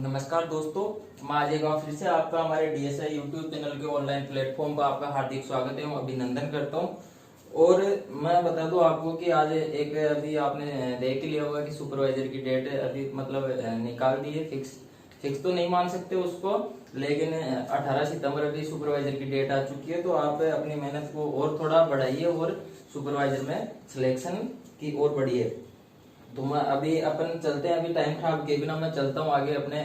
नमस्कार दोस्तों, मैं आज एक बार फिर से आपका हमारे डीएसआई यूट्यूब चैनल के ऑनलाइन प्लेटफॉर्म पर आपका हार्दिक स्वागत है, अभिनंदन करता हूं। और मैं बता दूं आपको कि आज एक अभी आपने देख लिया होगा कि सुपरवाइजर की डेट अभी मतलब निकाल दी है। फिक्स तो नहीं मान सकते उसको, लेकिन 18 सितंबर अभी सुपरवाइजर की डेट आ चुकी है। तो आप अपनी मेहनत को और थोड़ा बढ़ाइए और सुपरवाइजर में सिलेक्शन की ओर बढ़िए। तो मैं अभी अपन चलते हैं, अभी टाइम खराब किए बिना मैं चलता हूँ आगे अपने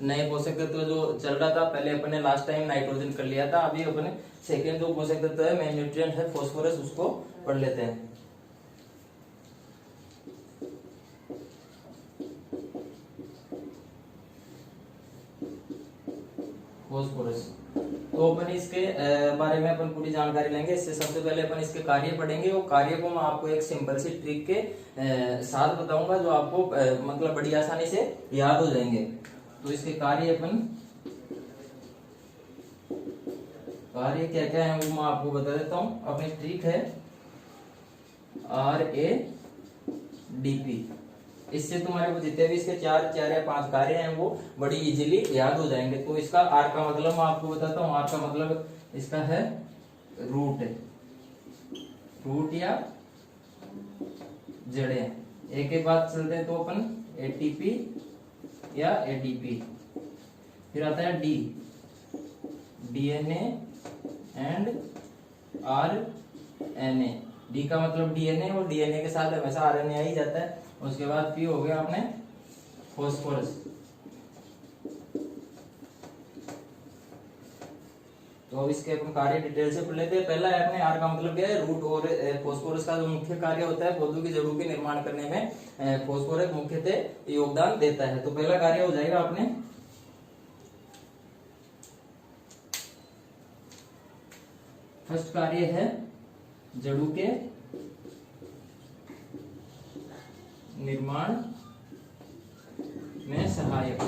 नए पोषक तत्व जो चल रहा था। पहले अपने लास्ट टाइम नाइट्रोजन कर लिया था, अभी अपने सेकेंड जो पोषक तत्व है मेन न्यूट्रिएंट है फॉस्फोरस, उसको पढ़ लेते हैं। फॉस्फोरस, तो अपन इसके बारे में अपन पूरी जानकारी लेंगे। इससे सबसे पहले अपन इसके कार्य पढ़ेंगे और कार्य को मैं आपको एक सिंपल सी ट्रिक के साथ बताऊंगा जो आपको मतलब बड़ी आसानी से याद हो जाएंगे। तो इसके कार्य क्या क्या है वो मैं आपको बता देता हूँ। अपनी ट्रिक है RADP। इससे तुम्हारे को जितने भी इसके 4 या 5 कार्य हैं वो बड़ी इजीली याद हो जाएंगे। तो इसका आर का मतलब मैं आपको बताता हूँ। आर का मतलब इसका है रूट या जड़ें। एक बात चलते हैं तो अपन ATP या ADP। फिर आता है D, DNA and RNA। D का मतलब DNA और DNA के साथ हमेशा RNA आ ही जाता है। उसके बाद पी हो गया अपने फॉस्फोरस। तो अब इसके अपन कार्य डिटेल से पढ़ लेते हैं। पहला है अपने आर का मतलब क्या है, रूट। और फॉस्फोरस का जो मुख्य कार्य होता है पौधों की जड़ों के निर्माण करने में फॉस्फोरस मुख्यतः योगदान देता है। तो पहला कार्य हो जाएगा अपने फर्स्ट कार्य है जड़ों के निर्माण में सहायक।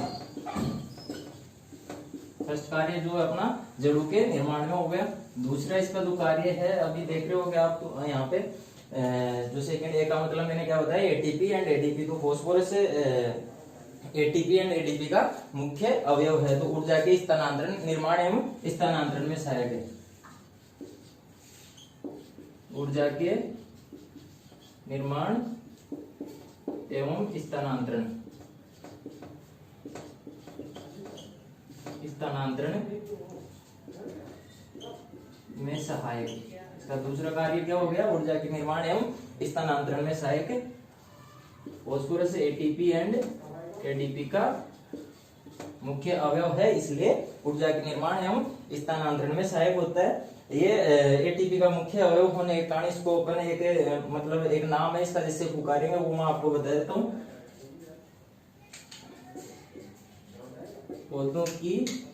फर्स्ट कार्य जो है अपना जड़ों के निर्माण में हो गया। दूसरा इसका जो कार्य है अभी देख रहे हो कि आप तो यहाँ पे जो सेकंड ए का मतलब मैंने क्या बताया, ATP एंड ADP। तो फॉस्फोरस ATP एंड ADP का मुख्य अवयव है। तो ऊर्जा के स्थानांतरण, निर्माण एवं स्थानांतरण में सहायक है। ऊर्जा के निर्माण एवं स्थानांतरण में सहायक। इसका दूसरा कार्य क्या हो गया, ऊर्जा के निर्माण एवं स्थानांतरण में सहायक। फॉस्फोरस ATP एंड ADP का मुख्य अवयव है, इसलिए ऊर्जा के निर्माण एवं स्थानांतरण में सहायक होता है। ये ATP का मुख्य अवयव होने के कारण इसको अपन एक मतलब एक नाम है इसका जिससे पुकारेंगे, वो मैं आपको बता देता हूँ। पौधों की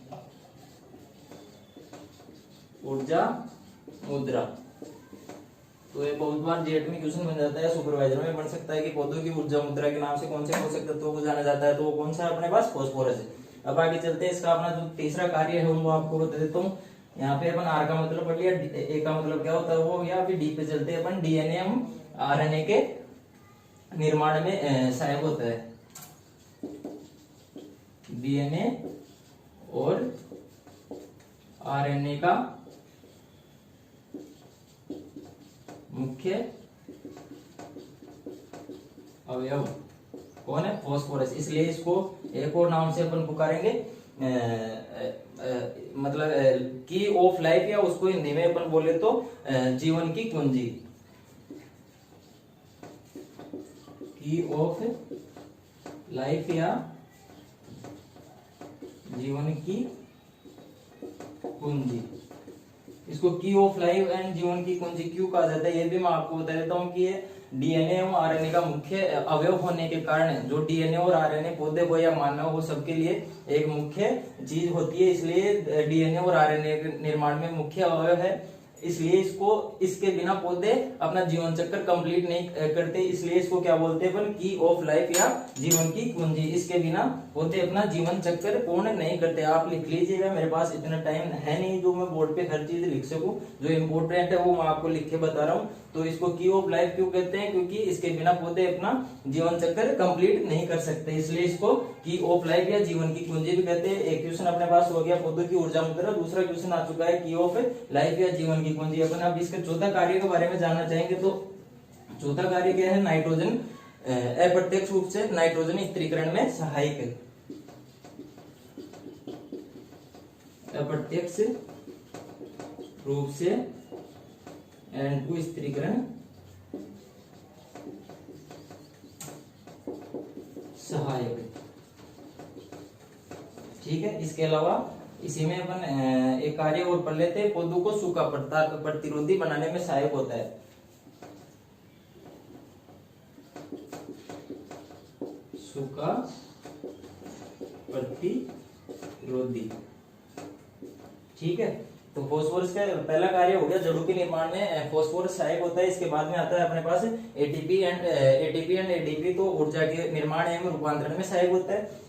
ऊर्जा मुद्रा। तो ये बहुत बार जेट में क्वेश्चन बन जाता है, सुपरवाइजर में बन सकता है कि पौधों की ऊर्जा मुद्रा के नाम से कौन से पोषक तत्वों को जाना जाता है। तो वो कौन सा है अपने पास, फॉस्फोरस है। अब आगे चलते हैं, इसका अपना जो तीसरा कार्य है वो आपको बता देता हूँ। यहाँ पे अपन आर का मतलब पढ़ लिया, ए का मतलब क्या होता है वो हो गया। अभी डी पे चलते हैं अपन। DNA एवं RNA के निर्माण में सहायक होता है। DNA और RNA का मुख्य अवयव कौन है, फॉस्फोरस। इसलिए इसको एक और नाम से अपन पुकारेंगे, मतलब की ऑफ लाइफ, या उसको हिंदी में अपन बोले तो जीवन की कुंजी। की ऑफ लाइफ या जीवन की कुंजी। इसको की ऑफ लाइफ एंड जीवन की कुंजी क्यों कहा जाता है ये भी मैं आपको बता देता हूँ कि ये DNA एवं RNA का मुख्य अवयव होने के कारण, जो DNA और RNA पौधे को या मानव हो सबके लिए एक मुख्य चीज होती है, इसलिए DNA और RNA के निर्माण में मुख्य अवयव है। इसलिए इसको, इसके बिना पौधे अपना जीवन चक्र कंप्लीट नहीं करते, इसलिए इसको क्या बोलते हैं अपन, की ऑफ लाइफ या जीवन की कुंजी। इसके बिना पौधे अपना जीवन चक्र पूर्ण नहीं करते। आप लिख लीजिएगा, मेरे पास इतना टाइम है नहीं जो मैं बोर्ड पे हर चीज लिख सकूं, जो इम्पोर्टेंट है वो मैं आपको लिख के बता रहा हूँ। तो इसको की ऑफ लाइफ क्यों कहते हैं, क्योंकि इसके बिना पौधे अपना जीवन चक्र कंप्लीट नहीं कर सकते, इसलिए इसको की ऑफ लाइफ या जीवन की कुंजी भी कहते हैं। एक क्वेश्चन अपने पास हो गया पौधों की ऊर्जा मुद्रा, दूसरा क्वेश्चन आ चुका है की ऑफ लाइफ या जीवन की कुंजी। अपन अब इसके चौथा कार्य के बारे में जानना चाहेंगे। तो चौथा कार्य क्या है, नाइट्रोजन अप्रत्यक्ष रूप से नाइट्रोजन स्थिरीकरण में सहायक है। अप्रत्यक्ष रूप से N2 स्थिरीकरण सहायक है, ठीक है। इसके अलावा इसी में अपन एक कार्य और पढ़ लेते हैं, पौधों को सूखा प्रतिरोधी बनाने में सहायक होता है। सूखा प्रतिरोधी, ठीक है। तो फास्फोरस का पहला कार्य हो गया, जड़ों के निर्माण में फास्फोरस सहायक होता है। इसके बाद में आता है अपने पास एटीपी एंड एडीपी, तो ऊर्जा के निर्माण एवं रूपांतरण में सहायक होता है,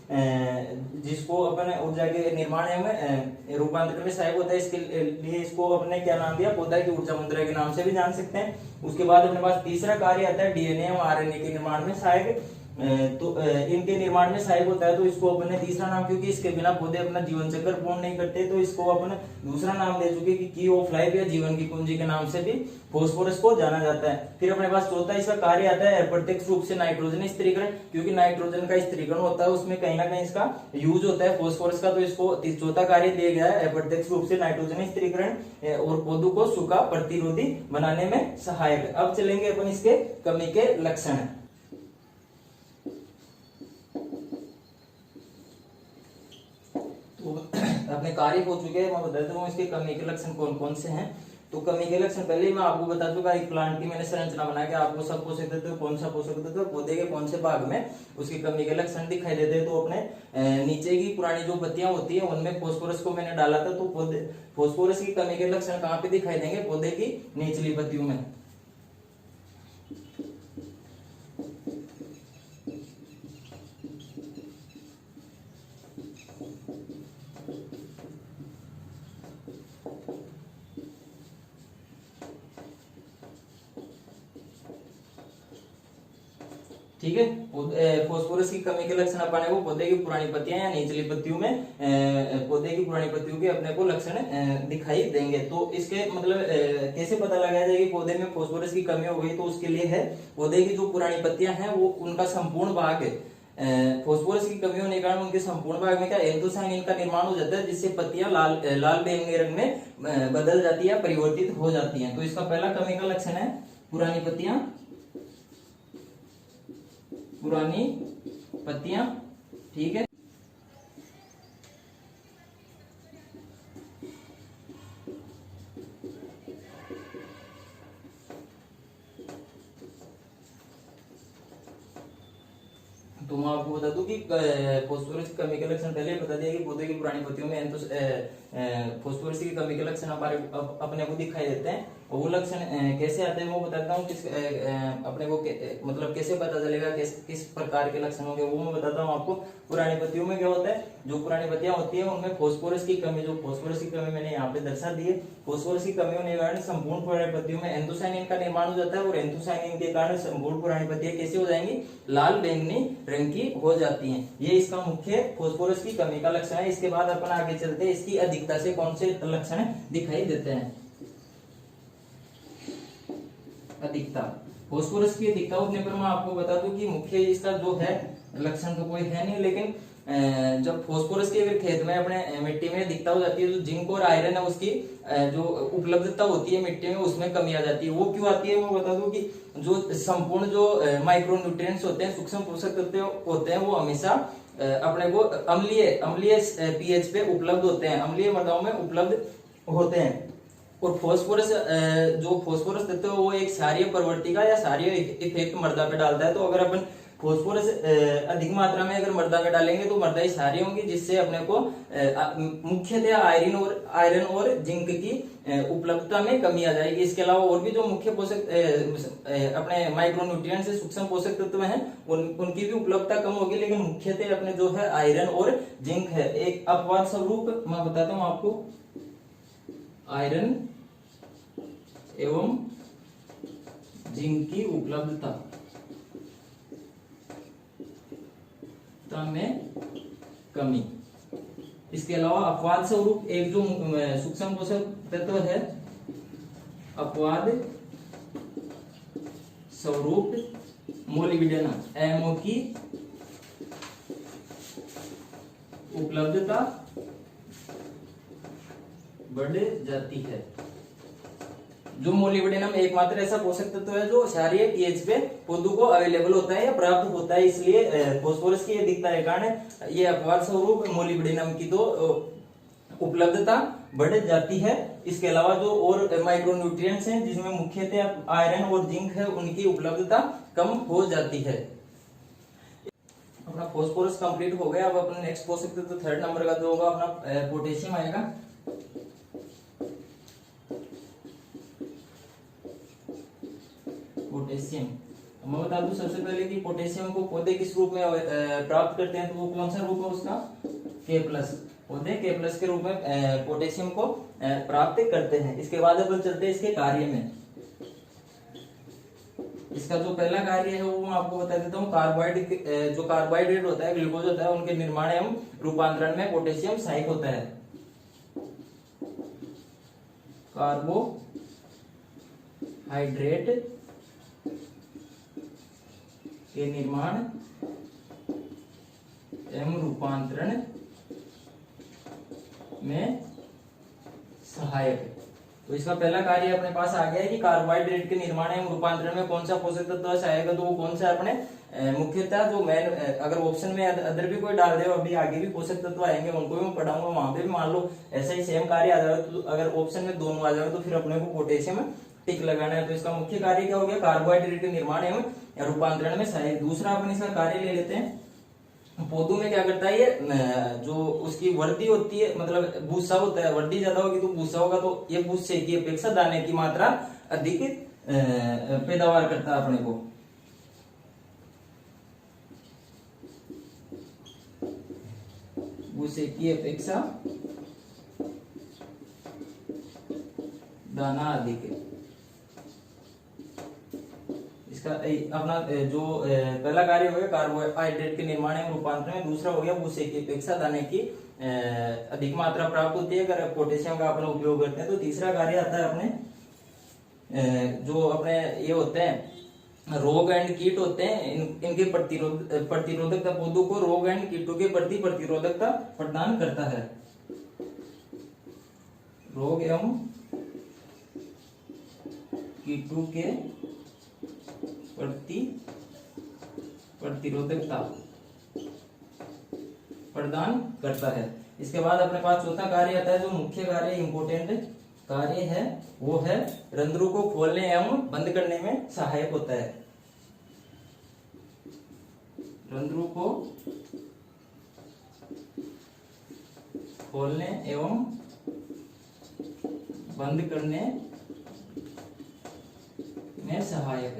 जिसको अपन ऊर्जा के निर्माण एवं रूपांतरण में सहायक होता है। इसके लिए इसको अपने क्या नाम दिया, पौधा की ऊर्जा मुद्रा के नाम से भी जान सकते हैं। उसके बाद अपने पास तीसरा कार्य आता है डीएनए एवं आरएनए के निर्माण में सहायक, तो इनके निर्माण में सहायक होता है। तो इसको अपन ने तीसरा नाम, क्योंकि इसके बिना पौधे अपना जीवन चक्र पूर्ण नहीं करते, तो इसको अपन दूसरा नाम दे चुके कि की ऑफ लाइफ या जीवन की कुंजी के नाम से भी फास्फोरस को जाना जाता है। फिर अपने पास चौथा इसका कार्य आता है अप्रत्यक्ष रूप से नाइट्रोजन स्थिरीकरण, क्योंकि नाइट्रोजन का स्थिरीकरण होता है, उसमें कहीं ना कहीं इसका यूज होता है फास्फोरस का। तो इसको चौथा कार्य दिया गया है अप्रत्यक्ष रूप से नाइट्रोजन स्थिरीकरण, और पौधों को सूखा प्रतिरोधी बनाने में सहायक। अब चलेंगे अपन इसके कमी के लक्षण। तो अपने कार्य हो चुके हैं, मैं बता देता हूँ इसके कमी के लक्षण कौन कौन से हैं। तो कमी के लक्षण पहले ही मैं आपको बता दूंगा, एक प्लांट की मैंने संरचना बना के आपको सब पोषक तत्व, कौन सा पोषक तत्व पौधे के कौन से भाग में उसकी कमी के लक्षण दिखाई देते हैं। तो अपने नीचे की पुरानी जो पत्तियां होती है उनमें फास्फोरस को मैंने डाला था, तो पौधे फास्फोरस की कमी के लक्षण कहाँ पे दिखाई देंगे, पौधे की निचली पत्तियों में। ठीक है, फास्फोरस की कमी के लक्षण अपने को पौधे की पुरानी पत्तियां या निचली पत्तियों में पौधे की पुरानी पत्तियों के अपने को लक्षण दिखाई देंगे। तो इसके मतलब कैसे पता लगाया जाए कि पौधे में फास्फोरस की कमी हो गई, तो उसके लिए है पौधे की जो पुरानी पत्तियां हैं वो उनका संपूर्ण भाग फास्फोरस की कमी होने के कारण उनके संपूर्ण भाग में क्या एंथोसायनिन का निर्माण हो जाता है, जिससे पत्तियां लाल बैंगनी रंग में बदल जाती है, परिवर्तित हो जाती हैं। तो इसका पहला कमी का लक्षण है पुरानी पत्तियां, ठीक है। तो मैं आपको बता दूं कि फास्फोरस की कमी के लक्षण पहले बता दिया कि पौधे की पुरानी पत्तियों में फास्फोरस की कमी के लक्षण अपने को दिखाई देते हैं। और वो लक्षण कैसे आते हैं वो बताता हूँ, किस अपने को मतलब कैसे पता चलेगा किस प्रकार के लक्षण होंगे वो मैं बताता हूँ आपको। पुरानी पत्तियों में क्या होता है, जो पुरानी पत्तियां होती है उनमें फास्फोरस की कमी, जो फास्फोरस की कमी मैंने यहाँ पे दर्शा दी है। फास्फोरस की कमी होने के कारण संपूर्ण पुरानी पत्तियों में एंथोसायनिन का निर्माण हो जाता है, और एंथोसायनिन के कारण संपूर्ण पुरानी पत्तियां कैसी हो जाएंगी, लाल बैंगनी रंग की हो जाती हैं। ये इसका मुख्य फास्फोरस की कमी का लक्षण है। इसके बाद अपन आगे चलते हैं, इसकी अधिकता से कौन से लक्षण दिखाई देते हैं। अधिकता, फास्फोरस की अधिकता उतने पर मैं आपको बता दूं कि मुख्य इसका जो है लक्षण तो कोई है नहीं, लेकिन जब फास्फोरस की अगर खेत में अपने मिट्टी में अधिकता हो जाती है, जो जिंक और आयरन है उसकी जो उपलब्धता होती है मिट्टी में, उसमें कमी आ जाती है। वो क्यों आती है वो बता दूं कि जो संपूर्ण जो माइक्रो न्यूट्रिएंट्स होते हैं, सूक्ष्म पोषक तत्व होते हैं, वो हमेशा अपने को अम्लीय पीएच पे उपलब्ध होते हैं, अम्लीय मृदाओं में उपलब्ध होते हैं। और फास्फोरस जो फास्फोरस तत्व है वो एक क्षारीय प्रवृत्ति का या क्षारीय इफेक्ट मृदा पे डालता है। तो अगर अपन फॉस्फोरस अधिक मात्रा में अगर मृदा में डालेंगे तो मृदा क्षारीय होंगी, जिससे अपने को मुख्यतः आयरन और जिंक की उपलब्धता में कमी आ जाएगी। इसके अलावा और भी जो मुख्य पोषक अपने माइक्रोन्यूट्रिएंट्स से सूक्ष्म पोषक तत्व हैं उनकी भी उपलब्धता कम होगी, लेकिन मुख्यतः अपने जो है आयरन और जिंक है। एक अपवाद स्वरूप मैं बताता हूं आपको, आयरन एवं जिंक की उपलब्धता में कमी। इसके अलावा अपवाद स्वरूप एक जो सूक्ष्म पोषक तत्व है, अपवाद स्वरूप मोलिब्डेनम एमओ की उपलब्धता बढ़ जाती है। जो मोलिब्डेनम एकमात्र ऐसा पोषक तत्व है जो क्षारीय पीएच पे पौधों को अवेलेबल होता है या प्राप्त होता है, इसलिए फास्फोरस की अधिकता के कारण ये अपवाद स्वरूप मोलिब्डेनम की तो उपलब्धता बढ़ जाती है। इसके अलावा जो और माइक्रोन्यूट्रिएंट्स हैं जिसमें मुख्यतः आयरन और जिंक है उनकी उपलब्धता कम हो जाती है। अपना फास्फोरस कंप्लीट हो गया। अब अपना नेक्स्ट पोषक तत्व थर्ड नंबर का जो होगा अपना पोटेशियम आएगा। पोटेशियम मैं बता दूं सबसे पहले कि पोटेशियम को पौधे किस रूप में प्राप्त करते हैं, तो वो कौन सा रूप है उसका, K+। पौधे K+ के रूप में पोटेशियम को प्राप्त करते हैं। इसके बाद अपन चलते हैं इसके कार्य में। इसका जो पहला कार्य है वो मैं आपको बता देता हूँ। जो कार्बोहाइड्रेट होता है, ग्लूकोज होता है, उनके निर्माण एवं रूपांतरण में पोटेशियम सहायक होता है। कार्बोहाइड्रेट के निर्माण एवं रूपांतरण में सहायक। तो इसका पहला कार्य अपने पास आ गया है कि कार्बोहाइड्रेट के निर्माण एवं रूपांतरण में कौन सा पोषक तत्व सहायक है, तो वो कौन सा अपने मुख्यतः जो मैं अगर ऑप्शन में अदर भी कोई डाल दे, अभी आगे भी पोषक तत्व आएंगे उनको भी मैं पढ़ाऊंगा, वहां पे भी मान लो ऐसा ही सेम कार्य आ जाए, तो अगर ऑप्शन में दोनों आ जाए तो फिर अपने को पोटेशियम टिक लगाना है। तो इसका मुख्य कार्य क्या हो गया, कार्बोहाइड्रेट के निर्माण एवं रूपांतरण में सहायक। दूसरा अपन इसका कार्य ले लेते हैं, पौधों में क्या करता है ये जो उसकी वृद्धि होती है, मतलब भूसा होता है, वृद्धि ज्यादा होगी तो भूसा होगा, तो ये भूसे की अपेक्षा दाने की मात्रा अधिक पैदावार करता है अपने को। भूसे की अपेक्षा दाना अधिक। इसका अपना जो पहला कार्य हो गया कार्बोहाइड्रेट के निर्माण एवं रूपांतरण में, दूसरा हो गया भूसे की अपेक्षा दाने की अधिक मात्रा प्राप्त होती है अगर पोटेशियम का अपना उपयोग करते हैं। तो तीसरा कार्य आता है अपने जो अपने ये होते हैं रोग एंड कीट होते हैं, इनके प्रतिरोधकता, पौधों को रोग एंड कीटों के प्रति प्रतिरोधकता प्रदान करता है। रोग एवं कीटों के प्रति प्रतिरोधकता प्रदान करता है। इसके बाद अपने पास चौथा कार्य आता है, जो मुख्य कार्य इंपोर्टेंट कार्य है वो है रंध्रों को खोलने एवं बंद करने में सहायक होता है। रंध्रों को खोलने एवं बंद करने में सहायक।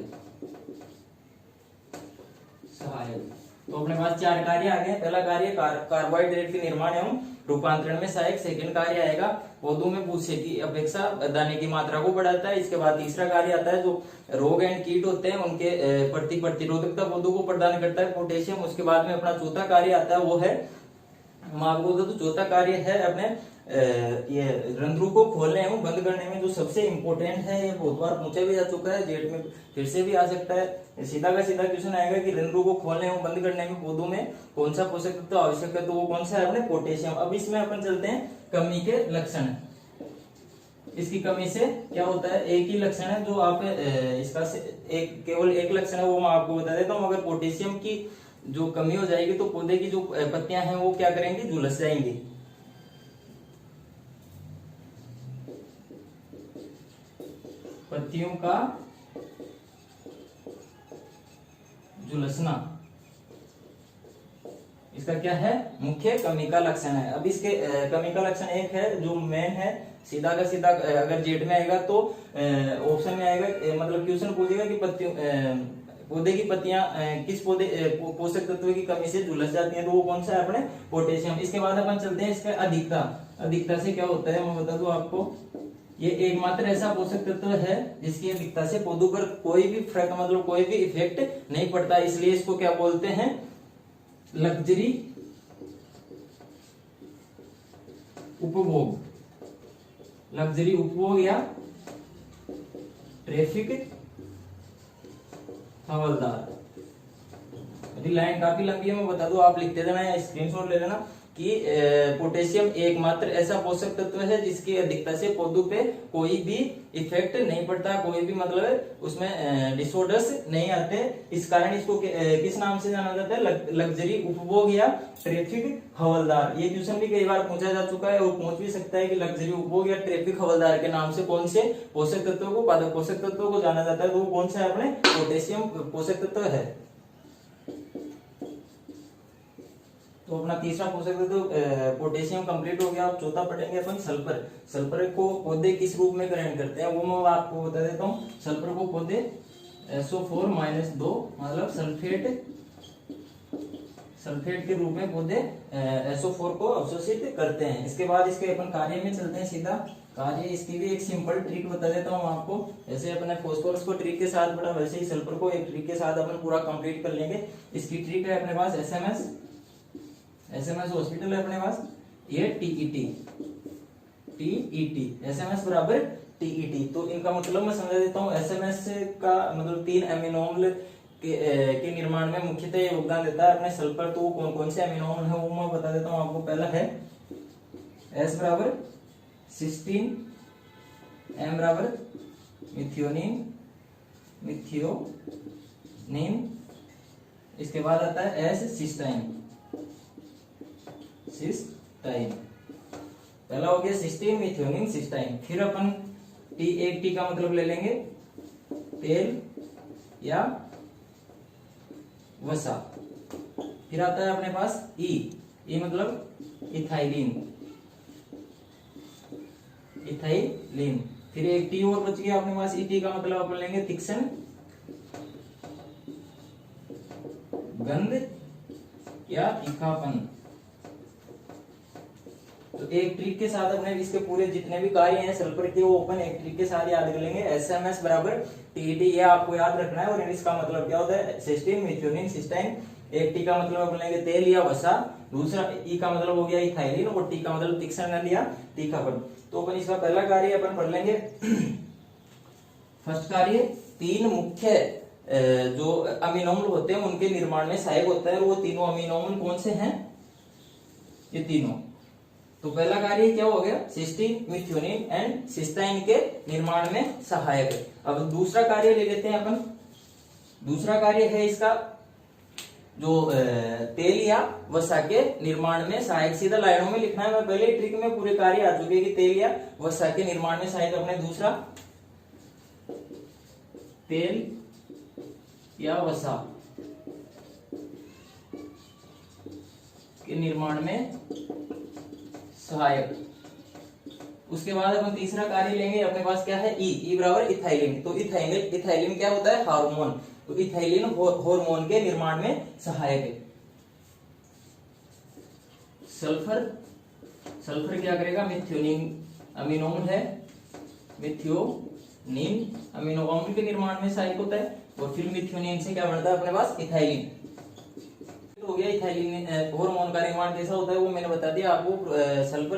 तो अपने पास चार कार्य आ गए। पहला कार्य कार्बोहाइड्रेट के निर्माण एवं रूपांतरण में सहायक। सेकंड कार्य आएगा पौधों में भूसे की अपेक्षा दाने की मात्रा को बढ़ाता है। इसके बाद तीसरा कार्य आता है जो रोग एंड कीट होते हैं उनके प्रति प्रतिरोधकता पौधों को प्रदान करता है पोटेशियम। उसके बाद में अपना चौथा कार्य आता है वो है, हम आपको तो चौथा कार्य है अपने ये रंध्रों को खोलने एवं बंद करने में, जो सबसे इंपॉर्टेंट है। ये बहुत बार पूछा भी जा चुका है, जेट में फिर से भी आ सकता है। सीधा का सीधा क्वेश्चन आएगा कि रंध्रों को खोलने एवं बंद करने में पौधों में कौन सा पोषक तत्व आवश्यक है, तो वो कौन सा है अपने पोटेशियम। अब इसमें अपन चलते हैं कमी के लक्षण। इसकी कमी से क्या होता है, एक ही लक्षण है जो आप इसका केवल एक लक्षण है वो मैं आपको बता देता हूँ। अगर पोटेशियम की जो कमी हो जाएगी तो पौधे की जो पत्तियां हैं वो क्या करेंगी, झुलस जाएंगी। पत्तियों का झुलसना इसका क्या है, मुख्य कमी का लक्षण है। अब इसके कमी का लक्षण एक है जो मेन है, सीधा का सीधा अगर जेड में आएगा तो ऑप्शन में आएगा, मतलब क्वेश्चन पूछेगा कि पौधे की पत्तियां किस पोषक तत्व की कमी से झुलस जाती हैं, तो वो कौन सा है अपने पोटेशियम। इसके बाद अपन चलते हैं इसका अधिकता। अधिकता से क्या होता है मैं बता दूं आपको, ये एकमात्र ऐसा पोषक तत्व है जिसकी अधिकता से पौधों पर कोई भी फर्क मतलब कोई भी इफेक्ट नहीं पड़ता, इसलिए इसको क्या बोलते हैं, लग्जरी उपभोग, लग्जरी उपभोग या ट्रैफिक हवलदार। अभी लाइन काफी लंबी है, मैं बता दूं, आप लिखते जाना या स्क्रीनशॉट ले लेना कि पोटेशियम एकमात्र ऐसा पोषक तत्व है जिसकी अधिकता से पौधों पे कोई भी इफेक्ट नहीं पड़ता, कोई भी मतलब उसमें डिसऑर्डर्स नहीं आते। इस कारण इसको किस नाम से जाना जाता है, लग्जरी उपभोग या ट्रैफिक हवलदार। ये क्वेश्चन भी कई बार पूछा जा चुका है और पूछ भी सकता है कि लग्जरी उपभोग या ट्रैफिक हवलदार के नाम से कौन से पोषक तत्वों को, पादप पोषक तत्वों को जाना जाता है, तो वो कौन सा है, अपने पोटेशियम पोषक तत्व है। तो अपना तीसरा पोषक तत्व पोटेशियम कंप्लीट हो गया। अब चौथा पढ़ेंगे अपन सल्फर। सल्फर को पौधे किस रूप में ग्रहण करते हैं वो मैं आपको बता देता हूँ। सल्फर को पौधे SO4-2 मतलब सल्फेट के रूप में पौधे SO4 को अवशोषित करते हैं। इसके बाद इसके अपन कार्य में चलते हैं सीधा। कार्य इसकी भी एक सिंपल ट्रिक बता देता हूँ आपको। जैसे अपने फास्फोरस को ट्रिक के साथ पढ़ा, वैसे ही सल्फर को एक ट्रिक के साथ अपन पूरा कंप्लीट कर लेंगे। इसकी ट्रिक है अपने पास एसएमएस हॉस्पिटल है अपने पास, ये टीईटी एसएमएस बराबर टीईटी। तो इनका मतलब मैं समझा देता हूँ। एसएमएस का मतलब 3 अमीनो अम्ल के निर्माण में मुख्यतः योगदान देता है अपने सल्फर। तो कौन कौन से अमीनो अम्ल है वो मैं बता देता हूँ आपको। पहला है एस बराबर सिस्टीन, एम बराबर मिथियोनिन, इसके बाद आता है एस सिस्टाइन। पहला हो गया सिस्टीन, मिथियोनिन, सिस्टाइन। फिर अपन एक टी का मतलब ले लेंगे तेल या वसा। फिर आता है अपने पास ई मतलब इथाइलिन। फिर एक टी और बच गया अपने पास, ईटी का मतलब अपन लेंगे तिक्सन, गंध या तीखापन। तो एक ट्रिक के साथ अपने इसके पूरे जितने भी कार्य हैं सल्फर के वो अपन एक ट्रिक के साथ याद कर लेंगे। एसएमएस बराबर टीईटी, ये आपको याद रखना है। और इसका मतलब क्या होता है, सिस्टीन, मिथियोनिन, सिस्टाइन। एक टी का मतलब अपन लेंगे तेल या वसा, दूसरा ई का मतलब हो गया इथाइलिन, और टी का मतलब तिक्सन गंध या तीखापन। तो अपन इसका पहला कार्य अपन पढ़ लेंगे। फर्स्ट कार्य, 3 मुख्य जो अमीनो अम्ल होते हैं उनके निर्माण में सहायक होता है। और वो तीनों अमीनो अम्ल कौन से हैं, ये तीनों। तो पहला कार्य क्या हो गया, सिस्टीन, मिथियोनिन एंड सिस्टाइन के निर्माण में सहायक है। अब दूसरा कार्य ले लेते हैं अपन। दूसरा कार्य है इसका जो तेल या वसा के निर्माण में सहायक। सीधा लाइनों में लिखना है, मैं पहले ट्रिक में पूरे कार्य आ चुके हैं कि तेल या वसा के निर्माण में सहायक। अपने दूसरा तेल या वसा के निर्माण में सहायक। उसके बाद अपन तीसरा कार्य लेंगे, अपने पास क्या है ई बराबर इथाइलिन। तो इथाइलिन क्या होता है, हार्मोन। तो इथाइलिन हार्मोन के निर्माण में सहायक है। सल्फर क्या करेगा, मिथियोनिन अमीनो अम्ल है, मिथियोनिन अमीनो अम्ल के निर्माण में सहायक होता है। और फिर मिथियोनिन से क्या बनता है अपने पास, इथाइलिन हो गया। इथाइलिन हार्मोन का निर्माण कैसा होता है वो मैंने बता दिया आपको।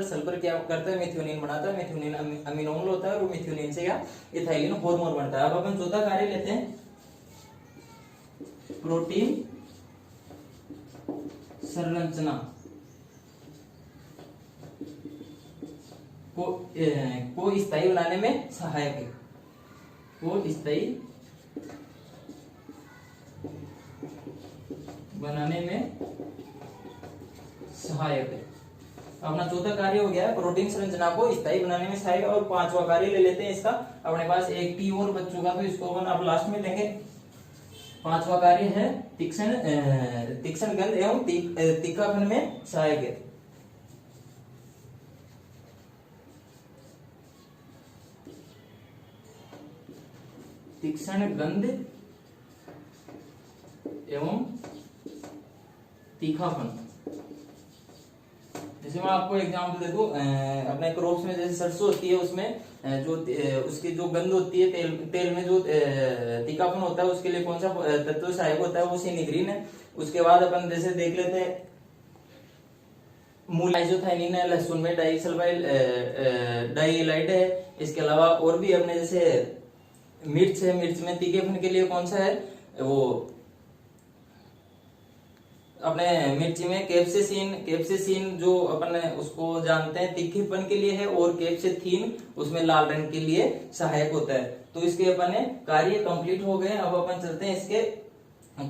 सल्फर क्या करता है, मिथियोनिन बनाता है, मिथियोनिन अमीनो अम्ल होता है, और मिथियोनिन से क्या इथाइलिन हार्मोन बनता है। अब अपन चौथा कार्य लेते हैं, प्रोटीन संरचना को स्थायी बनाने में सहायक है। को स्थायी बनाने में सहायक है। अपना चौथा कार्य हो गया प्रोटीन संरचना को स्थायी बनाने में सहायक। और पांचवा कार्य ले लेते हैं इसका। अपने पास एक टी और बच चुका, तो इसको अपन अब लास्ट में लेंगे। पांचवा कार्य है तीक्ष्ण गंध एवं तीखापन में सहायक है। तीक्ष्ण गंध एवं तीखापन। जैसे मैं आपको एग्जाम्पल दे दूं, अपने क्रॉप्स में जैसे सरसों होती है, उसमें जो उसकी जो गंध होती है, तेल में जो तीखापन होता है, उसके लिए कौन सा तत्व सहायक होता है, वो सिनिग्रीन है। उसके बाद अपन जैसे देख लेते हैं मूल आइसोथाइनिन है, लहसुन में डाइसल्फाइल डाइलाइट है। इसके अलावा और भी अपने जैसे मिर्च है, मिर्च में तीखेपन के लिए कौन सा है, वो अपने मिर्ची में कैप्सेसिन जो अपन उसको जानते हैं तीखेपन के लिए है, और कैप्सेथीन उसमें लाल रंग के लिए सहायक होता है। तो इसके अपने कार्य कंप्लीट हो गए। अब अपन चलते हैं इसके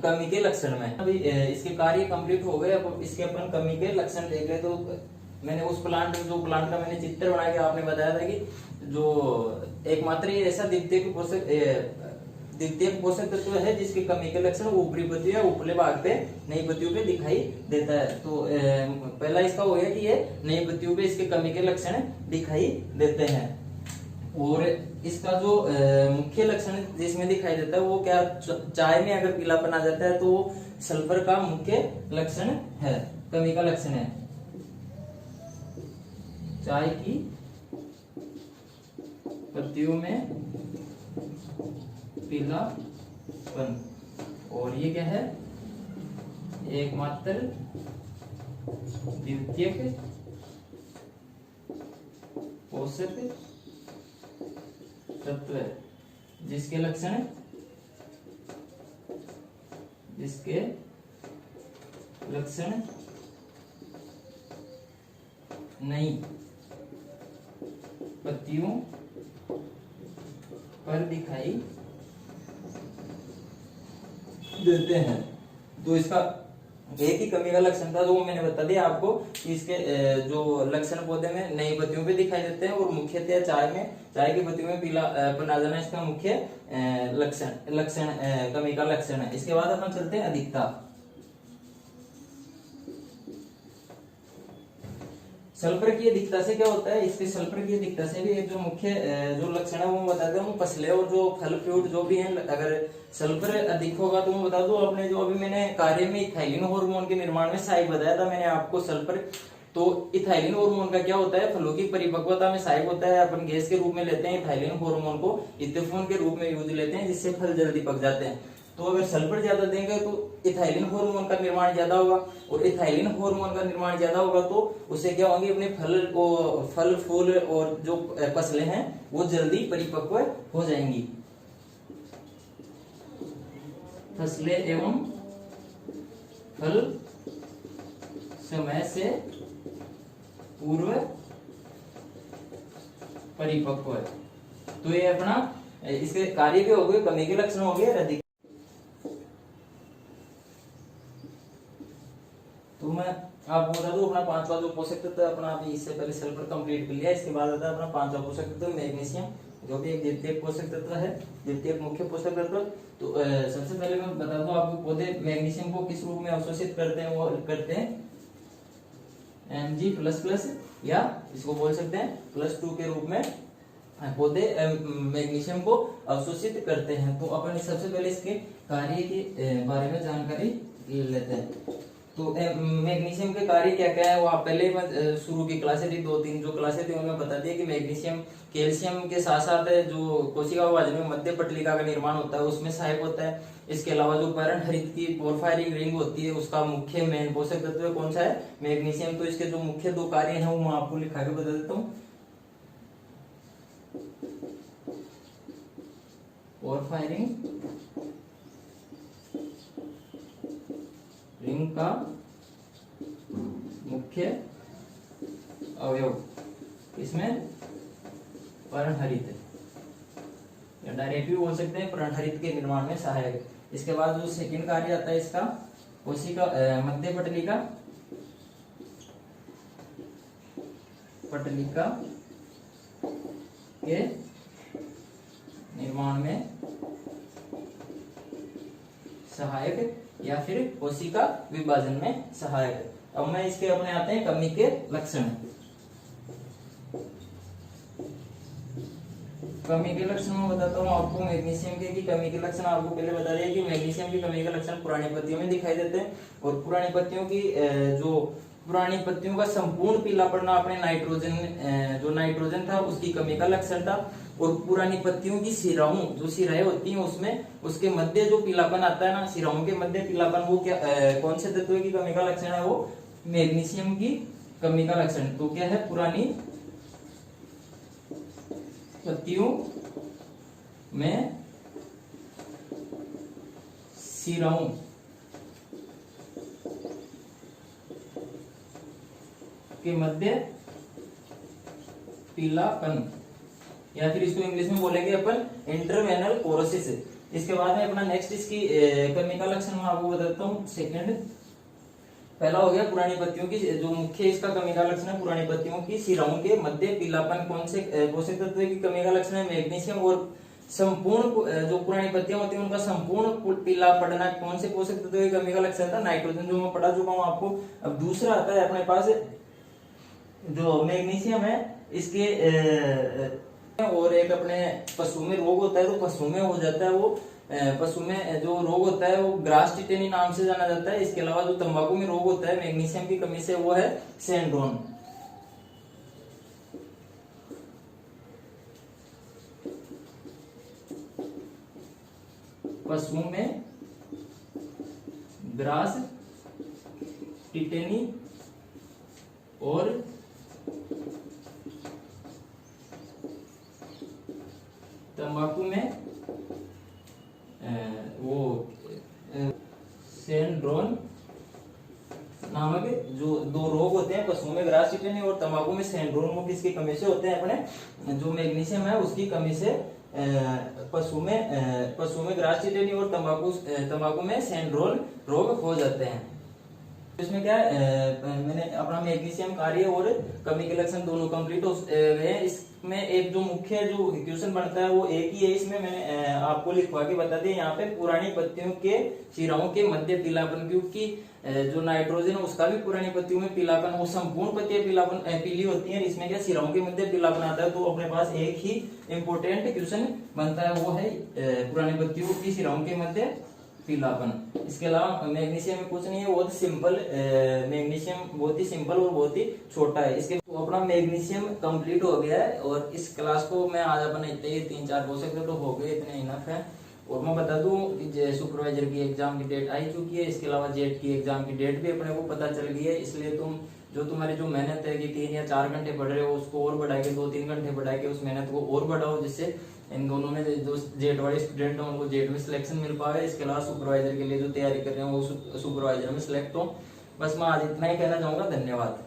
कमी के लक्षण में। अभी इसके कार्य कंप्लीट हो गए, अब इसके अपन कमी के लक्षण देख रहे। तो मैंने उस प्लांट का मैंने चित्र बना के आपने बताया था कि जो एकमात्र ऐसा द्वितीयक पोषक तत्व है जिसकी कमी के लक्षण ऊपरी पत्तियों या उपले भाग पे नई पत्तियों पे दिखाई देता है। तो पहला इसका हो गया कि ये नई पत्तियों पे इसके कमी के लक्षण दिखाई देते हैं। और इसका जो मुख्य लक्षण जिसमें दिखाई देता है वो क्या, चाय में अगर पीलापन आ जाता है तो वो सल्फर का मुख्य लक्षण है, कमी का लक्षण है। चाय की पत्तियों में पीलापन, और ये क्या है, एकमात्र द्वितीयक पोषक तत्व है जिसके लक्षण नई पत्तियों पर दिखाई देते हैं। तो इसका एक ही कमी का लक्षण था जो मैंने बता दिया आपको कि इसके जो लक्षण पौधे में नई पत्तियों पे दिखाई देते हैं, और मुख्यतः चाय की पत्तियों में पीलापन आ जाना इसका मुख्य लक्षण कमी का लक्षण है। इसके बाद अपन चलते हैं अधिकता। सल्फर की अधिकता से क्या होता है, इसके सल्फर की अधिकता से भी एक जो मुख्य जो लक्षण है वो बताते हैं, फसलें और जो फल फ्रूट जो भी हैं, अगर सल्फर अधिक होगा तो मैं बता दूं अपने जो अभी मैंने कार्य में इथाइलिन हार्मोन के निर्माण में सहायक बताया था मैंने आपको सल्फर। तो इथाइलिन हार्मोन का क्या होता है, फलों की परिपक्वता में सहायक होता है। अपन गैस के रूप में लेते हैं इथाइलिन हार्मोन को, इथेफोन के रूप में यूज लेते हैं, जिससे फल जल्दी पक जाते हैं। तो अगर सल्फर ज्यादा देंगे तो इथाइलिन हार्मोन का निर्माण ज्यादा होगा, और इथाइलिन हार्मोन का निर्माण ज्यादा होगा तो उससे क्या होंगे, अपने फल फूल और जो फसलें हैं वो जल्दी परिपक्व हो जाएंगी। फसलें एवं फल समय से पूर्व परिपक्व है। तो ये अपना इसके कार्य भी हो गए, कमी के लक्षण हो गए, अधिक। तो मैं आपको बता दूं अपना पांचवा जो पोषक तत्व है, अपना अभी इससे पहले सल्फर कंप्लीट कर लिया। इसके बाद आता है अपना पांचवा पोषक तत्व मैग्नीशियम, जो कि एक द्वितीयक पोषक तत्व है, द्वितीयक मुख्य पोषक तत्व। तो सबसे पहले मैं बता दूं आपको पौधे मैग्नीशियम को किस रूप में अवशोषित करते हैं, वो करते हैं Mg++ या इसको बोल सकते हैं +2 के रूप में पौधे मैग्नीशियम को अवशोषित करते हैं। तो अपन सबसे पहले इसके कार्य के बारे में जानकारी ले लेते हैं। तो मैग्नीशियम के कार्य क्या क्या है वो आप पहले शुरू की क्लासें थी, 2-3 जो क्लासें थी उनमें बता दिया कि मैग्नीशियम कैल्शियम के साथ साथ जो कोशिका विभाजन में मध्य पटलिका का निर्माण होता है उसमें सहायक होता है। इसके अलावा जो पर्णहरित की पोरफायरिंग रिंग होती है उसका मुख्य मेन पोषक तत्व कौन सा है, मैग्नीशियम। तो इसके जो मुख्य 2 कार्य हैं वो मैं आपको लिखा के बता देता हूँ। पोरफायरिंग रिंग का मुख्य अवयव इसमें पर्णहरित या डायरेक्ट भी बोल सकते हैं, पर्णहरित के निर्माण में सहायक है। इसके बाद जो सेकंड कार्य आता है इसका कोशिका मध्य पटलिका के निर्माण में सहायक या फिर कोशिका विभाजन में सहायक। अब मैं इसके अपने आते हैं कमी के लक्षण। कमी के लक्षण में बताता हूँ आपको मैग्नीशियम के की कमी के लक्षण आपको पहले बता दिया कि मैग्नीशियम की कमी के लक्षण पुरानी पत्तियों में दिखाई देते हैं, और पुरानी पत्तियों की जो पुरानी पत्तियों का संपूर्ण पीला पड़ना अपने नाइट्रोजन जो नाइट्रोजन था उसकी कमी का लक्षण था, और पुरानी पत्तियों की शिराओं जो शिराएं होती हैं उसमें उसके मध्य जो पीलापन आता है ना, शिराओं के मध्य पीलापन, वो क्या कौन से तत्व की कमी का लक्षण है? वो मैग्नीशियम की कमी का लक्षण। तो क्या है? पुरानी पत्तियों में शिराओं के मध्य पीलापन, या फिर इसको इंग्लिश में बोलेंगे अपन इंटरवेनल कोरोसिस। इसके बाद में अपना नेक्स्ट इसकी कमी का लक्षण मैं आपको बताता हूँ। सेकंड, पहला हो गया पुरानी पत्तियों की जो मुख्य इसका कमी का लक्षण है, पुरानी पत्तियों की शिराओं के मध्य पीलापन। कौन से पोषक तत्व की कमी का लक्षण है? मैग्नीशियम। और संपूर्ण जो पुरानी पत्तियां होती हैं उनका संपूर्ण पीला पड़ना कौन से पोषक तत्व की कमी का लक्षण था? नाइट्रोजन, जो मैं पढ़ा चुका हूँ आपको। अब दूसरा आता है अपने पास जो मैग्नीशियम है इसके और एक अपने पशु में रोग होता है, तो पशु में हो जाता है वो पशु में जो रोग होता है वो ग्रास टिटेनी नाम से जाना जाता है। इसके अलावा जो तंबाकू में रोग होता है मैग्नीशियम की कमी से, वो है सैंड्रोन। पशु में ग्रास टिटेनी और तंबाकू में वो सैंड्रोन नामक जो दो रोग होते हैं, पशुओं में ग्रास टिटेनी और तंबाकू में सैंड्रोन, वो किसकी कमी से होते हैं? अपने जो मैग्नीशियम है उसकी कमी से पशु में ग्रास टिटेनी और तंबाकू में सैंड्रोन रोग हो जाते हैं। इसमें क्या है, मैंने अपना मैग्नीशियम कार्य और कमी के लक्षण दोनों कंप्लीट हो गए। इसमें एक जो मुख्य जो इक्वेशन बनता है वो एक ही है। इसमें मैंने आपको लिखवा के बता दिया यहाँ पे पुरानी पत्तियों के शिराओं के मध्य पीलापन, क्योंकि जो नाइट्रोजन है उसका भी पुरानी पत्तियों में पीलापन, वो संपूर्ण पत्तियां पीलापन पीली होती हैं, इसमें क्या शिराओं के मध्य पीलापन आता है। तो अपने पास एक ही इंपोर्टेंट इक्वेशन बनता है, वो है पुरानी पत्तियों की शिराओं के मध्य पीलापन। इसके अलावा मैग्नीशियम में कुछ नहीं है, बहुत सिंपल मैग्नीशियम बहुत ही सिंपल और बहुत ही छोटा है। इसके तो अपना मैग्नीशियम कंप्लीट हो गया है, और इस क्लास को मैं आज अपने इतने ही 3-4 पोषक तत्व तो हो गए, इतने इनफ है। और मैं बता दूं कि सुपरवाइजर की एग्जाम की डेट आई चुकी है, इसके अलावा जेट की एग्जाम की डेट भी अपने को पता चल गई है। इसलिए तुम्हारी जो मेहनत है कि 3 या 4 घंटे पढ़ रहे हो उसको और बढ़ा के 2-3 घंटे बढ़ा के उस मेहनत को और बढ़ाओ, जिससे इन दोनों में जो जेट वाले स्टूडेंट हैं उनको जेट में सिलेक्शन मिल पाए। इसके अलावा सुपरवाइजर के लिए जो तैयारी कर रहे हैं वो सुपरवाइजर में सिलेक्ट हो। बस मैं आज इतना ही कहना चाहूंगा। धन्यवाद।